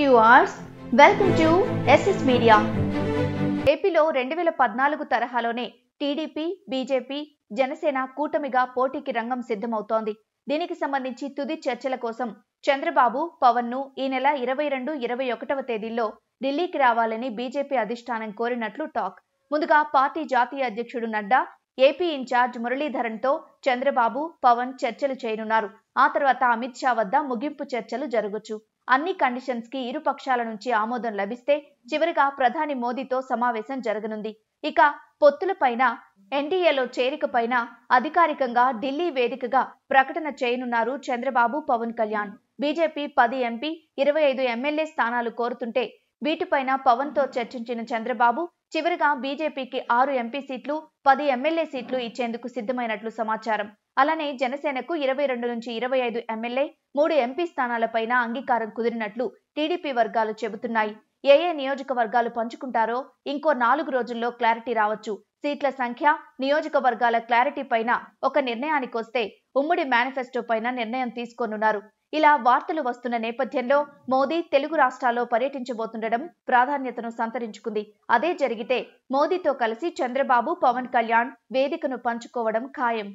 viewers, welcome to SS Media. ఏపీలో 2014 తరహాలోనే TDP, BJP, Janasena కూటమిగా పోటీకి రంగం సిద్ధమవుతోంది. దీనికి సంబంధించి తుది చర్చల కోసం చంద్రబాబు, పవన్ ను ఈ నెల 22, 21వ తేదీల్లో ఢిల్లీకి రావాలని బీజేపీ అధిష్టానం కోరినట్లు టాక్. ముందుగా పార్టీ జాతీయ అధ్యక్షుడు నడ్డా, ఏపీ ఇన్ఛార్జ్ మురళీధరన్ తో చంద్రబాబు, పవన్ చర్చలు చేయనున్నారు. ఆ తర్వాత అమిత్ షా వద్ద ముగింపు చర్చలు జరగొచ్చు. అన్ని కండిషన్స్ కి ఇరు పక్షాల నుంచి ఆమోదం లభిస్తే చివరిగా ప్రధాని మోదీతో సమావేశం జరగనుంది. ఇక పొత్తులపైన, ఎన్డీఏలో చేరికపైన అధికారికంగా ఢిల్లీ వేదికగా ప్రకటన చేయనున్నారు Chandrababu, Pawan Kalyan. BJP 10 MP, 25 MLA స్థానాలు కోరుతుంటే వీటిపైన పవన్ తో చర్చించిన చంద్రబాబు చివరిగా బీజేపీకి 6 ఎంపీ సీట్లు, 10 ఎమ్మెల్యే సీట్లు ఇచ్చేందుకు సిద్ధమైనట్లు సమాచారం. అలానే జనసేనకు 22 నుంచి 25 ఎమ్మెల్యే, 3 ఎంపీ స్థానాలపైన అంగీకారం కుదిరినట్లు టీడీపీ వర్గాలు చెబుతున్నాయి. ఏ నియోజకవర్గాలు పంచుకుంటారో ఇంకో 4 రోజుల్లో క్లారిటీ రావచ్చు. సీట్ల సంఖ్య, నియోజకవర్గాల క్లారిటీ పైన ఒక నిర్ణయానికొస్తే ఉమ్మడి మేనిఫెస్టో పైన నిర్ణయం తీసుకోనున్నారు. ఇలా వార్తలు వస్తున్న నేపథ్యంలో మోదీ తెలుగు రాష్ట్రాల్లో పర్యటించబోతుండడం ప్రాధాన్యతను సంతరించుకుంది. అదే జరిగితే మోదీతో కలిసి చంద్రబాబు, పవన్ కళ్యాణ్ వేదికను పంచుకోవడం ఖాయం.